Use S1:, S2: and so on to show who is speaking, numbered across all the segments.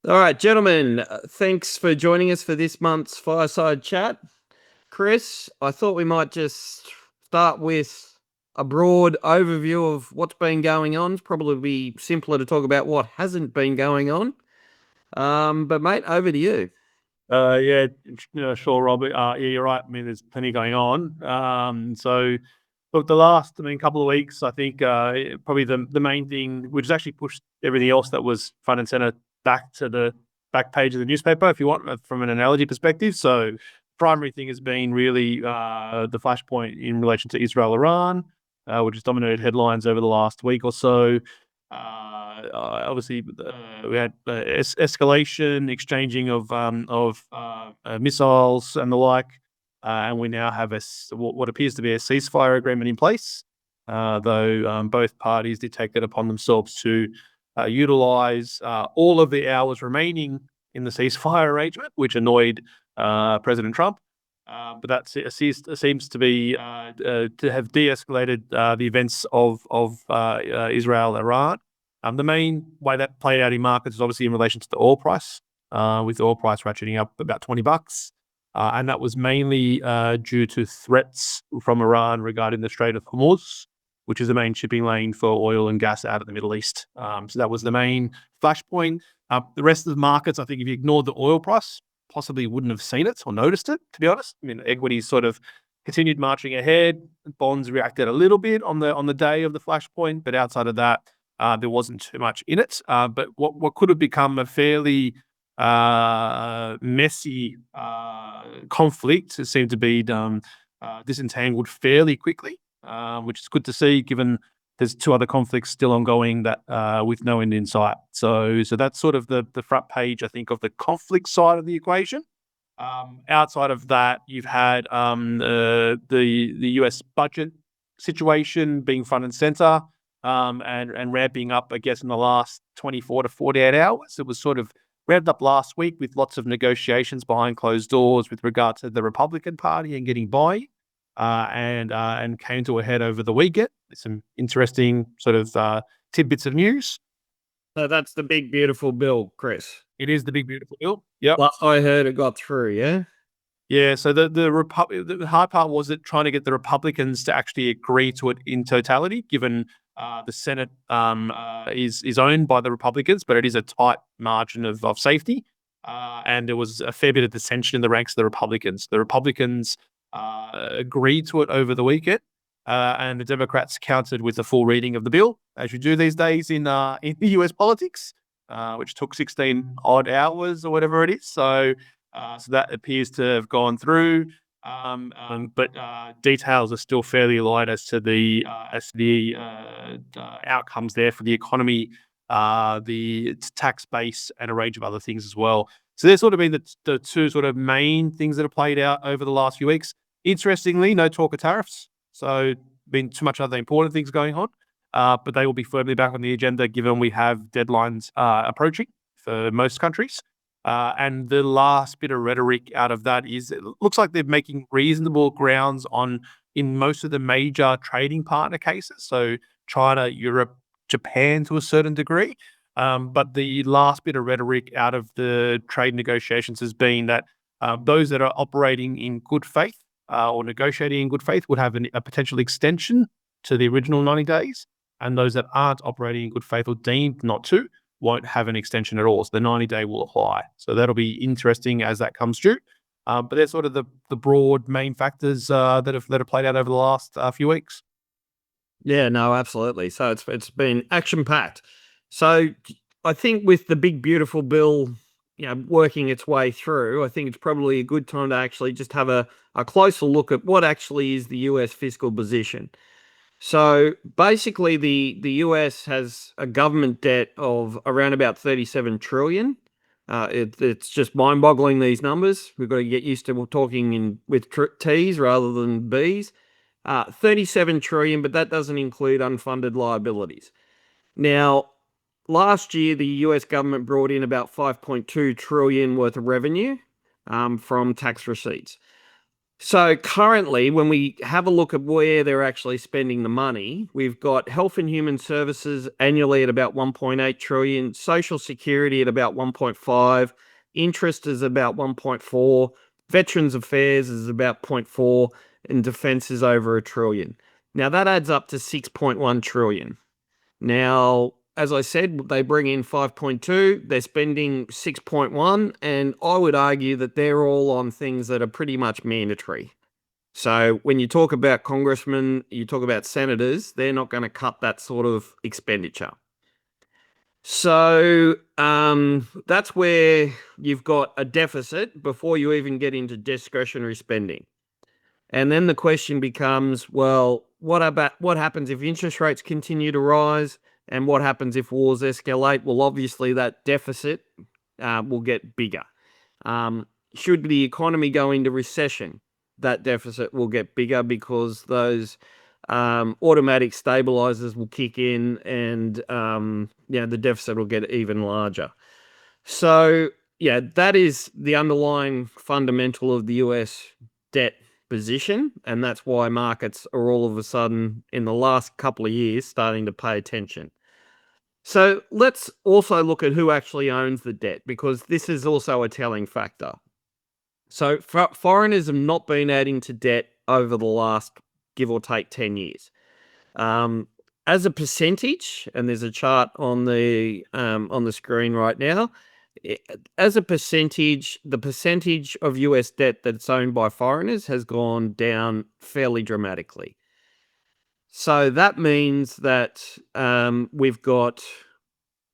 S1: All right, gentlemen, thanks for joining us for this month's Fireside Chat. Chris, I thought we might just start with a broad overview of what's been going on. It's probably be simpler to talk about what hasn't been going on. But mate, over to you.
S2: Yeah, sure, Robert. Yeah, you're right. I mean, there's plenty going on. So look, the last, couple of weeks, I think probably the main thing, which has actually pushed everything else that was front and center back to the back page of the newspaper, if you want, from an analogy perspective. So primary thing has been really the flashpoint in relation to Israel-Iran, which has dominated headlines over the last week or so. Obviously, we had escalation, exchanging of missiles and the like, and we now have what appears to be a ceasefire agreement in place. Though both parties did take that upon themselves to utilize all of the hours remaining in the ceasefire arrangement, which annoyed President Trump. But that seems to be to have de-escalated the events of Israel-Iran. The main way that played out in markets is obviously in relation to the oil price, with the oil price ratcheting up about $20. And that was mainly due to threats from Iran regarding the Strait of Hormuz, which is the main shipping lane for oil and gas out of the Middle East. So that was the main flashpoint. The rest of the markets, I think if you ignored the oil price, possibly wouldn't have seen it or noticed it, to be honest. I mean, equities sort of continued marching ahead. Bonds reacted a little bit on the day of the flashpoint, but outside of that, there wasn't too much in it. But what could have become a fairly messy conflict seemed to be disentangled fairly quickly, which is good to see, given there's two other conflicts still ongoing that with no end in sight. So that's sort of the front page, I think, of the conflict side of the equation. Outside of that, you've had the US budget situation being front and center, and ramping up, I guess, in the last 24 to 48 hours. It was sort of ramped up last week with lots of negotiations behind closed doors with regard to the Republican Party and getting buy-in, and came to a head over the weekend. Some interesting sort of tidbits of news.
S1: So that's the big, beautiful bill, Chris.
S2: It is the big, beautiful bill. Yep.
S1: Well, I heard it got through, yeah?
S2: Yeah, so the hard part was it trying to get the Republicans to actually agree to it in totality, given the Senate is owned by the Republicans, but it is a tight margin of safety, and there was a fair bit of dissension in the ranks of the Republicans. The Republicans agreed to it over the weekend, and the Democrats countered with a full reading of the bill, as you do these days in US politics, which took 16 odd hours or whatever it is. So that appears to have gone through, but details are still fairly light as to the outcomes there for the economy, the tax base, and a range of other things as well. So there's sort of been the two sort of main things that have played out over the last few weeks. Interestingly, no talk of tariffs, so been too much other important things going on, but they will be firmly back on the agenda given we have deadlines approaching for most countries. And the last bit of rhetoric out of that is it looks like they're making reasonable grounds in most of the major trading partner cases. So China, Europe, Japan to a certain degree. But the last bit of rhetoric out of the trade negotiations has been that those that are operating in good faith or negotiating in good faith would have a potential extension to the original 90 days. And those that aren't operating in good faith or deemed not to won't have an extension at all. So the 90-day will apply. So that'll be interesting as that comes due. But they're sort of the broad main factors that have played out over the last few weeks.
S1: Yeah, no, absolutely. So it's been action packed. So I think with the big beautiful bill, working its way through, I think it's probably a good time to actually just have a closer look at what actually is the US fiscal position. So basically the US has a government debt of around about 37 trillion. It's just mind-boggling, these numbers. We've got to get used to talking with T's rather than B's. 37 trillion, but that doesn't include unfunded liabilities. Now, last year, the US government brought in about 5.2 trillion worth of revenue from tax receipts. So currently, when we have a look at where they're actually spending the money, we've got health and human services annually at about 1.8 trillion, social security at about 1.5, interest is about 1.4, veterans affairs is about 0.4, and defense is over $1 trillion. Now that adds up to 6.1 trillion. Now, as I said, they bring in 5.2, they're spending 6.1, and I would argue that they're all on things that are pretty much mandatory. So when you talk about congressmen, you talk about senators, they're not going to cut that sort of expenditure. So that's where you've got a deficit before you even get into discretionary spending. And then the question becomes, well, what happens if interest rates continue to rise? And what happens if wars escalate? Well, obviously that deficit will get bigger. Should the economy go into recession, that deficit will get bigger because those automatic stabilizers will kick in, and the deficit will get even larger. So yeah, that is the underlying fundamental of the US debt position, and that's why markets are all of a sudden in the last couple of years starting to pay attention. So let's also look at who actually owns the debt, because this is also a telling factor. So foreigners have not been adding to debt over the last, give or take, 10 years. As a percentage, and there's a chart on the screen right now, as a percentage, the percentage of US debt that's owned by foreigners has gone down fairly dramatically. So that means that we've got,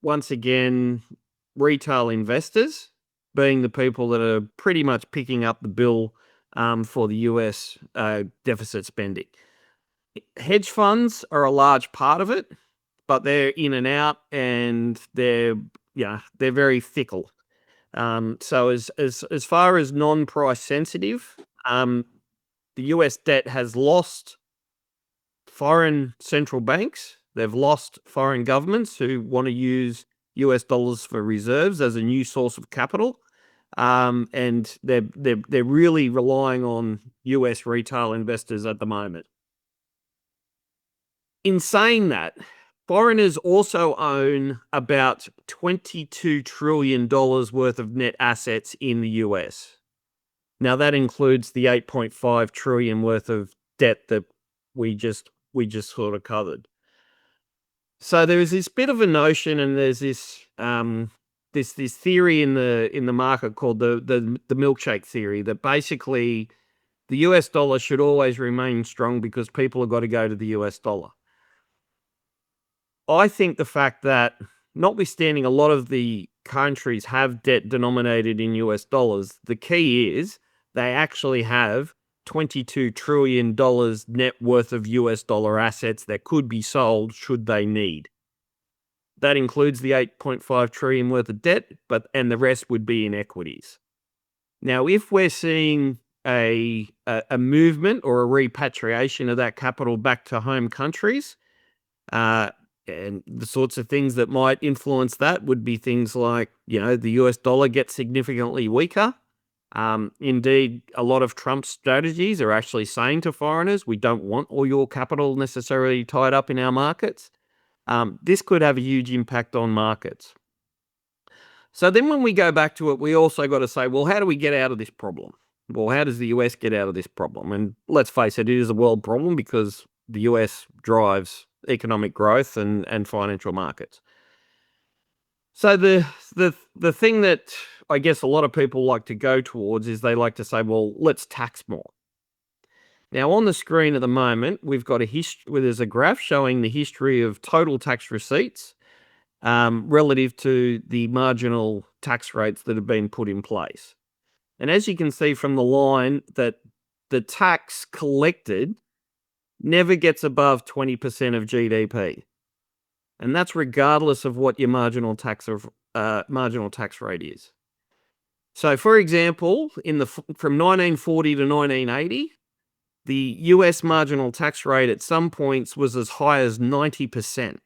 S1: once again, retail investors being the people that are pretty much picking up the bill for the US deficit spending. Hedge funds are a large part of it, but they're in and out, and they're very fickle. So as far as non-price sensitive, the US debt has lost foreign central banks. They've lost foreign governments who want to use US dollars for reserves as a new source of capital. And they're really relying on US retail investors at the moment. In saying that, foreigners also own about $22 trillion worth of net assets in the US. Now that includes the 8.5 trillion worth of debt that we just sort of covered. So there is this bit of a notion, and there's this this theory in the market called the milkshake theory, that basically the US dollar should always remain strong because people have got to go to the US dollar. I think the fact that, notwithstanding a lot of the countries have debt denominated in US dollars, the key is they actually have $22 trillion net worth of US dollar assets that could be sold should they need. That includes the 8.5 trillion worth of debt, and the rest would be in equities. Now, if we're seeing a movement or a repatriation of that capital back to home countries, and the sorts of things that might influence that would be things like, the US dollar gets significantly weaker. Indeed, a lot of Trump's strategies are actually saying to foreigners, we don't want all your capital necessarily tied up in our markets. This could have a huge impact on markets. So then when we go back to it, we also got to say, well, how do we get out of this problem? Well, how does the US get out of this problem? And let's face it is a world problem because the US drives economic growth and financial markets. So the thing that I guess a lot of people like to go towards is they like to say, well, let's tax more. Now on the screen at the moment, we've got there's a graph showing the history of total tax receipts relative to the marginal tax rates that have been put in place. And as you can see from the line, that the tax collected never gets above 20% of GDP. And that's regardless of what your marginal tax rate is. So for example, from 1940 to 1980, the US marginal tax rate at some points was as high as 90%.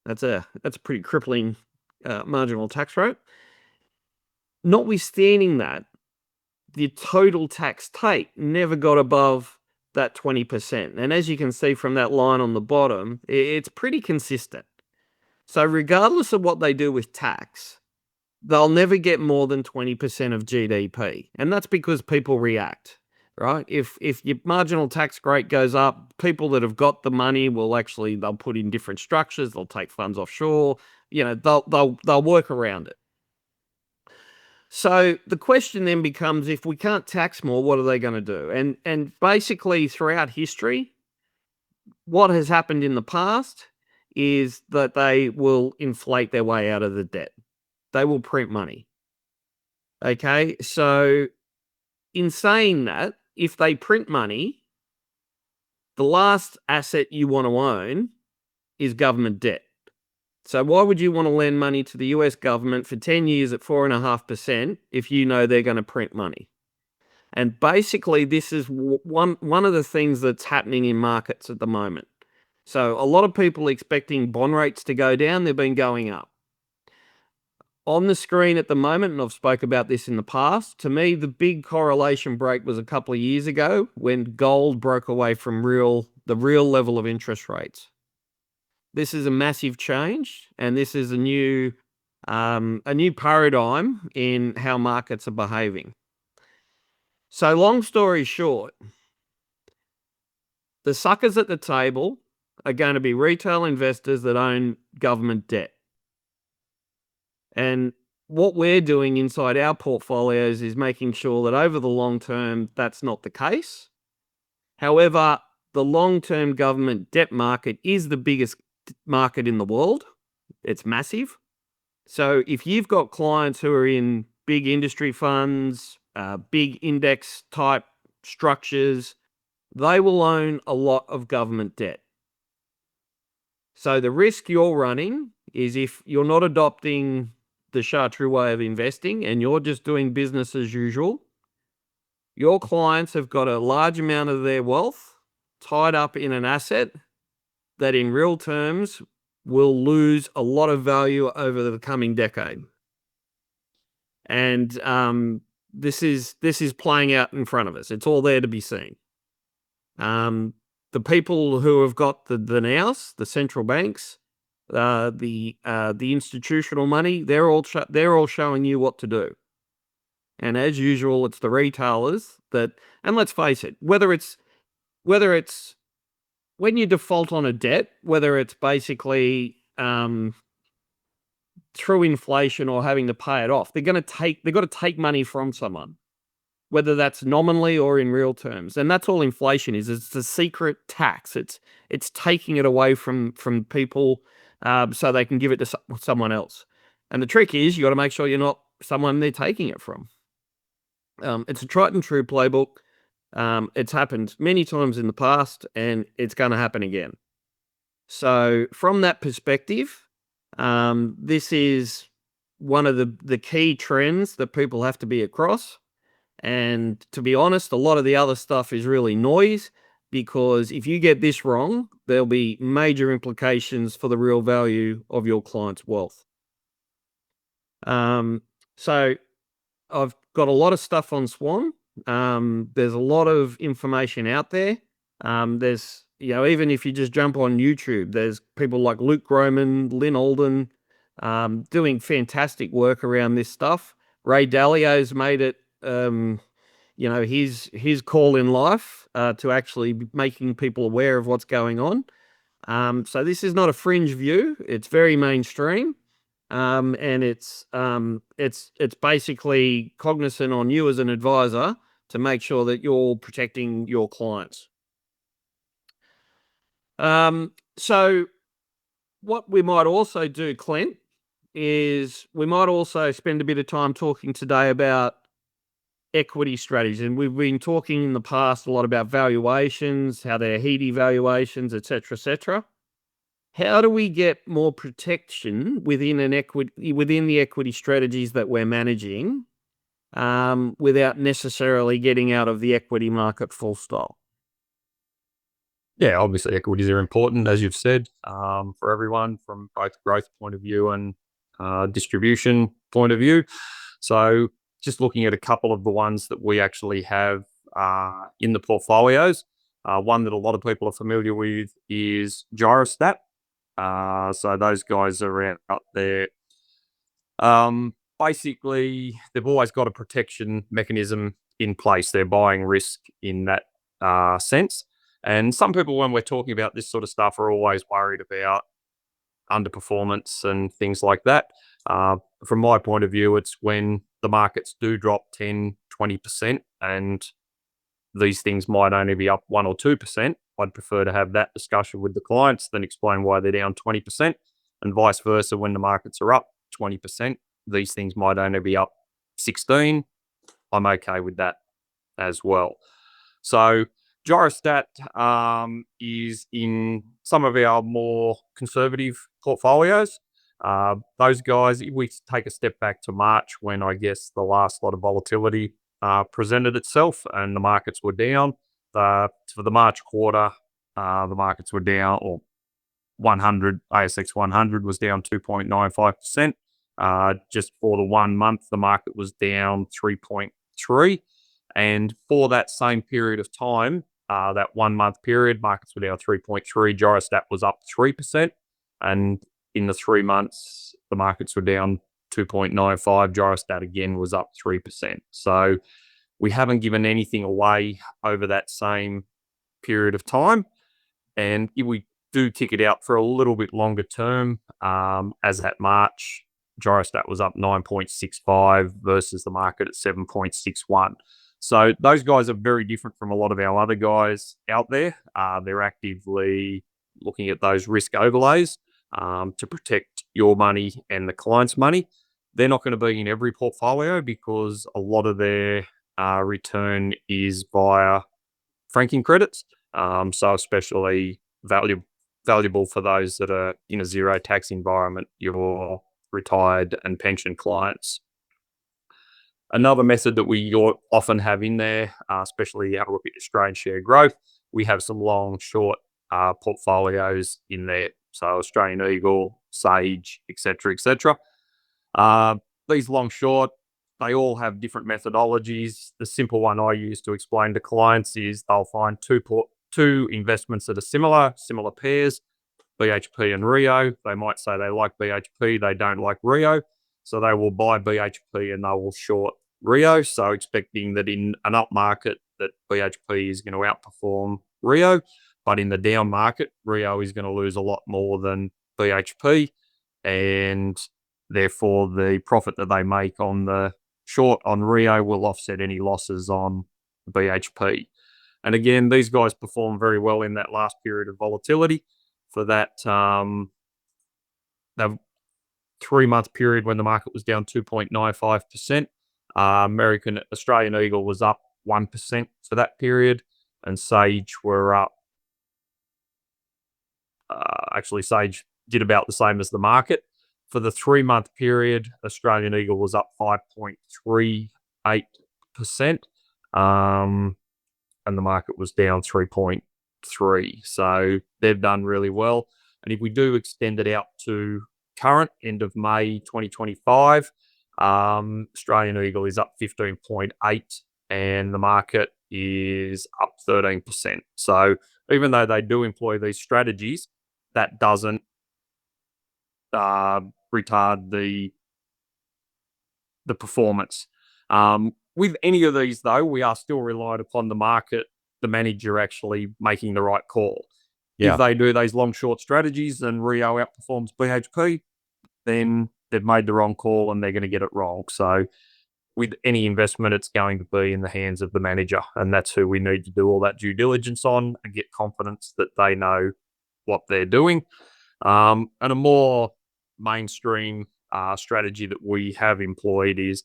S1: That's a pretty crippling marginal tax rate. Notwithstanding that, the total tax take never got above that 20%. And as you can see from that line on the bottom, it's pretty consistent. So regardless of what they do with tax, they'll never get more than 20% of GDP. And that's because people react, right? If your marginal tax rate goes up, people that have got the money they'll put in different structures, they'll take funds offshore, they'll work around it. So the question then becomes, if we can't tax more, what are they going to do? And basically throughout history, what has happened in the past is that they will inflate their way out of the debt. They will print money. Okay, so in saying that, if they print money, the last asset you want to own is government debt. So why would you want to lend money to the US government for 10 years at 4.5% if you know they're going to print money? And basically, this is one of the things that's happening in markets at the moment. So a lot of people expecting bond rates to go down, they've been going up. On the screen at the moment, and I've spoke about this in the past, to me, the big correlation break was a couple of years ago when gold broke away from the real level of interest rates. This is a massive change, and this is a new paradigm in how markets are behaving. So long story short, the suckers at the table are going to be retail investors that own government debt. And what we're doing inside our portfolios is making sure that over the long term, that's not the case. However, the long-term government debt market is the biggest market in the world. It's massive. So if you've got clients who are in big industry funds, big index type structures, they will own a lot of government debt. So the risk you're running is, if you're not adopting the Chartreux way of investing and you're just doing business as usual, your clients have got a large amount of their wealth tied up in an asset that in real terms will lose a lot of value over the coming decade. And this is playing out in front of us. It's all there to be seen. The people who have got the nows, the central banks, the institutional money, they're all showing you what to do. And as usual, it's the retailers that, and let's face it, whether it's when you default on a debt, whether it's basically through inflation or having to pay it off, they've got to take money from someone, whether that's nominally or in real terms. And that's all inflation is. It's a secret tax. It's taking it away from people so they can give it to someone else. And the trick is, you got to make sure you're not someone they're taking it from. It's a tried and true playbook. It's happened many times in the past, and it's going to happen again. So from that perspective, this is one of the key trends that people have to be across. And to be honest, a lot of the other stuff is really noise, because if you get this wrong, there'll be major implications for the real value of your client's wealth. So I've got a lot of stuff on Swan. There's a lot of information out there. There's, even if you just jump on YouTube, there's people like Luke Groman, Lynn Alden, doing fantastic work around this stuff. Ray Dalio's made it, his call in life to actually be making people aware of what's going on. So this is not a fringe view. It's very mainstream. And it's basically cognizant on you as an advisor to make sure that you're protecting your clients. So what we might also do, Clint, is we might also spend a bit of time talking today about equity strategies. And we've been talking in the past a lot about valuations, how they're heady valuations, et cetera. How do we get more protection within the equity strategies that we're managing, without necessarily getting out of the equity market full stop?
S3: Yeah, obviously equities are important, as you've said, for everyone from both growth point of view and distribution point of view. So just looking at a couple of the ones that we actually have in the portfolios. One that a lot of people are familiar with is Gyrostat. So those guys are out there. Basically, they've always got a protection mechanism in place. They're buying risk in that sense. And some people, when we're talking about this sort of stuff, are always worried about underperformance and things like that. From my point of view, it's when the markets do drop 10, 20%, and these things might only be up 1 or 2%. I'd prefer to have that discussion with the clients than explain why they're down 20%, and vice versa. When the markets are up 20%, these things might only be up 16. I'm okay with that as well. So Gyrostat is in some of our more conservative portfolios. Those guys, if we take a step back to March, when I guess the last lot of volatility presented itself and the markets were down, for the March quarter, the markets were down, or ASX 100 was down 2.95%. Just for the 1 month, the market was down 3.3%. And for that same period of time, that 1 month period, markets were down 3.3%. Gyrostat was up 3%. And in the 3 months, the markets were down 2.95%. Gyrostat again was up 3%. So we haven't given anything away over that same period of time. And if we do tick it out for a little bit longer term, as at March, Gyrostat was up 9.65 versus the market at 7.61. So those guys are very different from a lot of our other guys out there. They're actively looking at those risk overlays to protect your money and the client's money. They're not going to be in every portfolio because a lot of their return is via franking credits. So especially valuable for those that are in a zero tax environment, your retired and pension clients. Another method that we often have in there, especially our look at Australian share growth, we have some long, short portfolios in there. So Australian Eagle, Sage, etc., etc. These long, short, they all have different methodologies. The simple one I use to explain to clients is they'll find two investments that are similar pairs, BHP and Rio. They might say they like BHP, they don't like Rio. So they will buy BHP and they will short Rio. So expecting that in an up market that BHP is going to outperform Rio, but in the down market, Rio is going to lose a lot more than BHP. And therefore the profit that they make on the short on Rio will offset any losses on BHP. And again, these guys performed very well in that last period of volatility. For that, the 3 month period when the market was down 2.95%, Australian Eagle was up 1% for that period, and Sage were up. Actually, Sage did about the same as the market. For the 3 month period, Australian Eagle was up 5.38%, and the market was down 3.3%. So they've done really well. And if we do extend it out to current end of May 2025, Australian Eagle is up 15.8% and the market is up 13%. So even though they do employ these strategies, that doesn't retard the performance. With any of these, though, we are still reliant upon the market, the manager actually making the right call. Yeah. If they do those long-short strategies and Rio outperforms BHP, then they've made the wrong call and they're going to get it wrong. So with any investment, it's going to be in the hands of the manager, and that's who we need to do all that due diligence on and get confidence that they know what they're doing. And a more mainstream strategy that we have employed is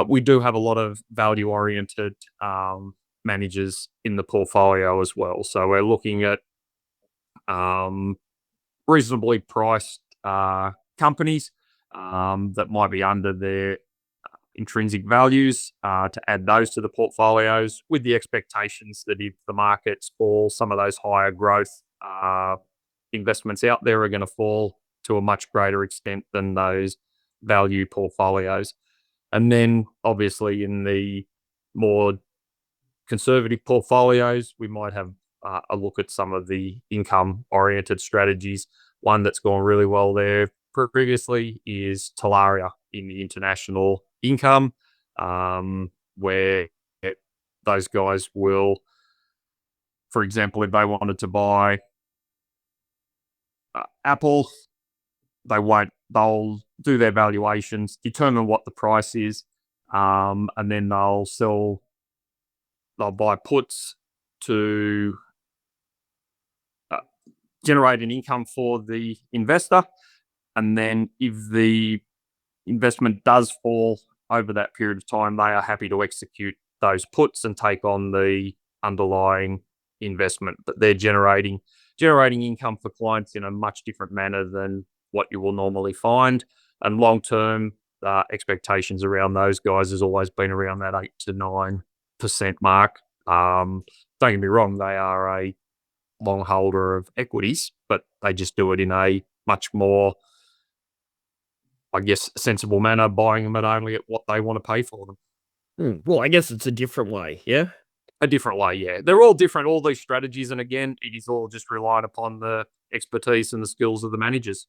S3: we do have a lot of value-oriented managers in the portfolio as well. So we're looking at reasonably priced companies that might be under their intrinsic values to add those to the portfolios with the expectations that if the markets fall, some of those higher growth investments out there are going to fall to a much greater extent than those value portfolios. And then obviously in the more conservative portfolios, we might have a look at some of the income oriented strategies. One that's gone really well there previously is Talaria in the international income, where those guys will, for example, if they wanted to buy Apple, they'll do their valuations, determine what the price is, and then they'll buy puts to generate an income for the investor. And then if the investment does fall over that period of time, they are happy to execute those puts and take on the underlying investment. But they're generating income for clients in a much different manner than what you will normally find. And long term, expectations around those guys has always been around that 8 to 9% mark. Don't get me wrong, they are a long holder of equities, but they just do it in a much more, I guess, sensible manner, buying them at only at what they want to pay for them.
S1: Well, I guess it's a different way, yeah?
S3: A different way, yeah. They're all different, all these strategies. And again, it is all just relying upon the expertise and the skills of the managers.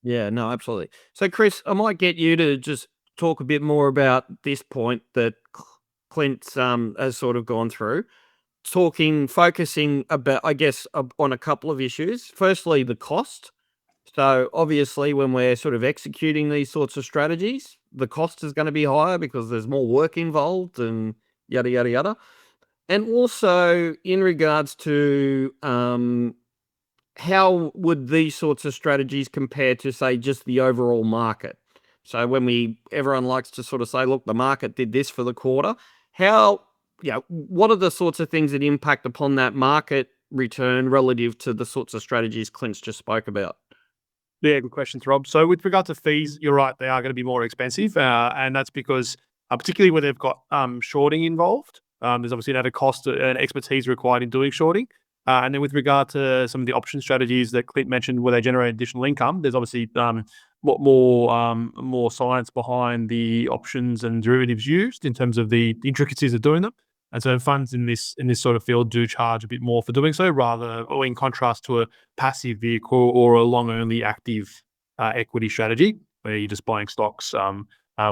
S1: Yeah, no, absolutely. So, Chris, I might get you to just talk a bit more about this point that Clint's has sort of gone through. Focusing about, I guess, on a couple of issues. Firstly, the cost. So obviously, when we're sort of executing these sorts of strategies, the cost is going to be higher because there's more work involved and yada, yada, yada. And also in regards to how would these sorts of strategies compare to, say, just the overall market? So when everyone likes to sort of say, look, the market did this for the quarter. What are the sorts of things that impact upon that market return relative to the sorts of strategies Clint's just spoke about?
S2: Yeah, good questions, Rob. So with regard to fees, you're right, they are going to be more expensive. And that's because, particularly when they've got shorting involved, there's obviously an added cost and expertise required in doing shorting. And then with regard to some of the option strategies that Clint mentioned where they generate additional income, there's obviously more science behind the options and derivatives used in terms of the intricacies of doing them. And so funds in this sort of field do charge a bit more for doing so, or in contrast to a passive vehicle or a long-only active equity strategy where you're just buying stocks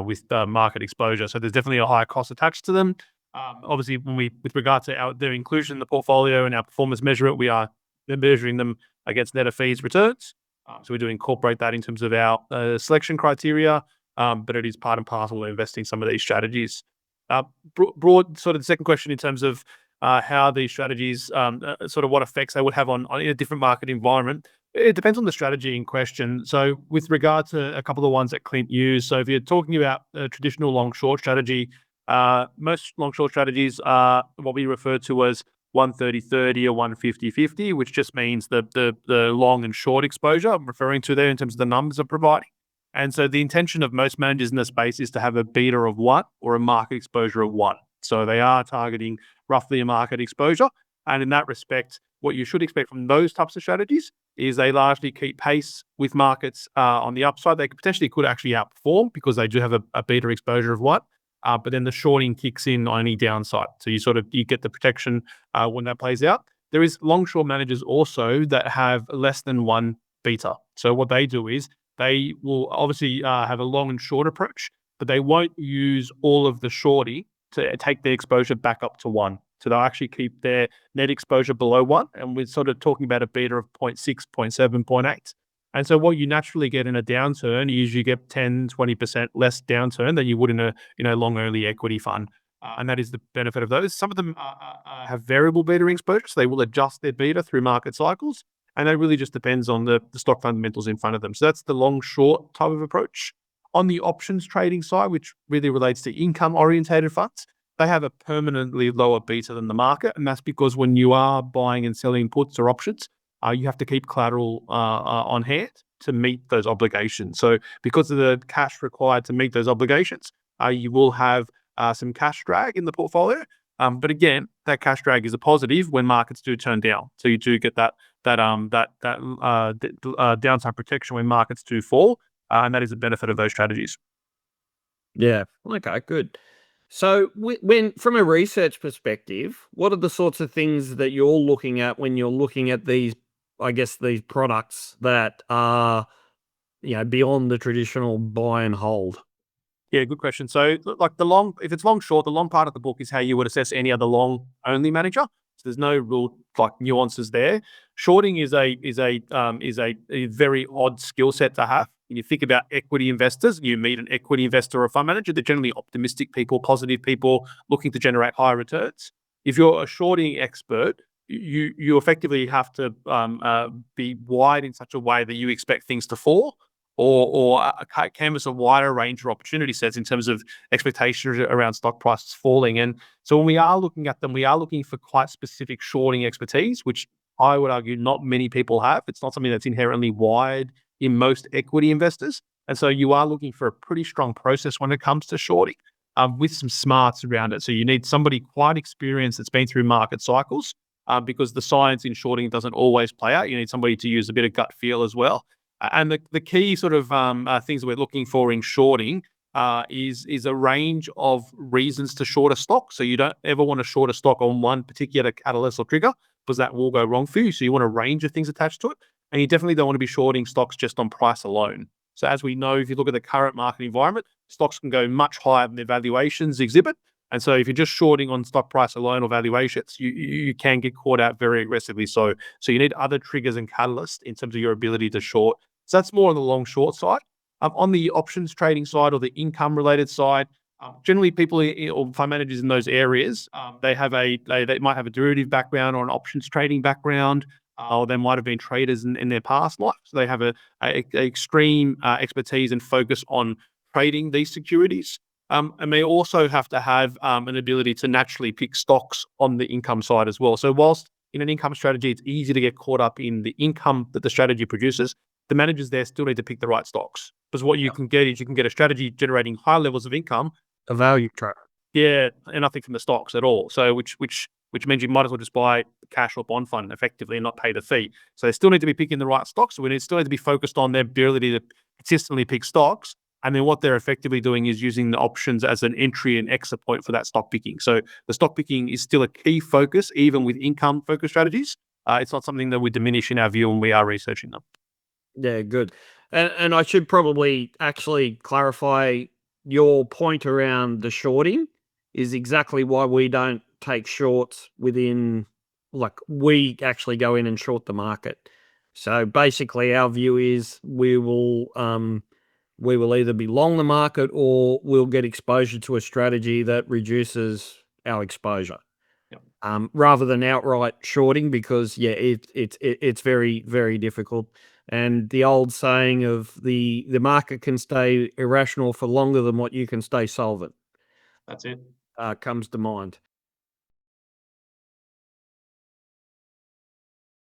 S2: with market exposure. So there's definitely a higher cost attached to them. Obviously, with regard to their inclusion in the portfolio and our performance measurement, we are measuring them against net of fees returns. So we do incorporate that in terms of our selection criteria, but it is part and parcel of investing some of these strategies. Broad sort of the second question in terms of how these strategies, sort of what effects they would have on in a different market environment. It depends on the strategy in question. So with regard to a couple of the ones that Clint used, so if you're talking about a traditional long-short strategy, most long-short strategies are what we refer to as 130-30 or 150-50, which just means the long and short exposure I'm referring to there in terms of the numbers I'm providing. And so the intention of most managers in the space is to have a beta of 1 or a market exposure of 1. So they are targeting roughly a market exposure. And in that respect, what you should expect from those types of strategies is they largely keep pace with markets on the upside. They could actually outperform because they do have a beta exposure of 1. But then the shorting kicks in on any downside. So you get the protection when that plays out. There is long-short managers also that have less than 1 beta. So what they do is they will obviously have a long and short approach, but they won't use all of the shorty to take their exposure back up to 1. So they'll actually keep their net exposure below 1. And we're sort of talking about a beta of 0.6, 0.7, 0.8. And so what you naturally get in a downturn is you get 10, 20% less downturn than you would in a long-only equity fund. And that is the benefit of those. Some of them have variable beta exposure, so they will adjust their beta through market cycles. And that really just depends on the stock fundamentals in front of them. So that's the long-short type of approach. On the options trading side, which really relates to income-orientated funds, they have a permanently lower beta than the market. And that's because when you are buying and selling puts or options, you have to keep collateral on hand to meet those obligations. So because of the cash required to meet those obligations, you will have some cash drag in the portfolio. But again, that cash drag is a positive when markets do turn down. So you do get that downside protection when markets do fall, and that is the benefit of those strategies.
S1: Yeah. Okay, good. So when from a research perspective, what are the sorts of things that you're looking at when you're looking at these, I guess, these products that are, beyond the traditional buy and hold?
S2: Yeah, good question. So, like if it's long short, the long part of the book is how you would assess any other long only manager. So there's no real like nuances there. Shorting is a very odd skill set to have. When you think about equity investors, you meet an equity investor or a fund manager. They're generally optimistic people, positive people looking to generate high returns. If you're a shorting expert, you effectively have to be wide in such a way that you expect things to fall, or canvas a wider range of opportunity sets in terms of expectations around stock prices falling. And so when we are looking at them, we are looking for quite specific shorting expertise, which I would argue not many people have. It's not something that's inherently wide in most equity investors. And so you are looking for a pretty strong process when it comes to shorting, with some smarts around it. So you need somebody quite experienced that's been through market cycles, because the science in shorting doesn't always play out. You need somebody to use a bit of gut feel as well. And the key sort of things that we're looking for in shorting is a range of reasons to short a stock. So you don't ever want to short a stock on one particular catalyst or trigger, because that will go wrong for you. So you want a range of things attached to it. And you definitely don't want to be shorting stocks just on price alone. So as we know, if you look at the current market environment, stocks can go much higher than their valuations exhibit. And so if you're just shorting on stock price alone or valuations, you can get caught out very aggressively. So you need other triggers and catalysts in terms of your ability to short. So that's more on the long short side. On the options trading side or the income related side, generally people or fund managers in those areas, they might have a derivative background or an options trading background, or they might have been traders in their past life. So they have a extreme expertise and focus on trading these securities. And they also have to have an ability to naturally pick stocks on the income side as well. So whilst in an income strategy, it's easy to get caught up in the income that the strategy produces, the managers there still need to pick the right stocks, because what you can get is you can get a strategy generating high levels of income,
S1: A value trap.
S2: yeah, and nothing from the stocks at all. So which means you might as well just buy cash or bond fund effectively and not pay the fee. So they still need to be picking the right stocks. So still need to be focused on their ability to consistently pick stocks. And then what they're effectively doing is using the options as an entry and exit point for that stock picking. So the stock picking is still a key focus, even with income focused strategies. It's not something that we diminish in our view when we are researching them.
S1: Yeah, good. And I should probably actually clarify your point around the shorting is exactly why we don't take shorts within, like, we actually go in and short the market. So basically our view is we will either be long the market or we'll get exposure to a strategy that reduces our exposure. Rather than outright shorting, because it's very, very difficult. And the old saying of the market can stay irrational for longer than what you can stay solvent
S2: That's it.
S1: comes to mind.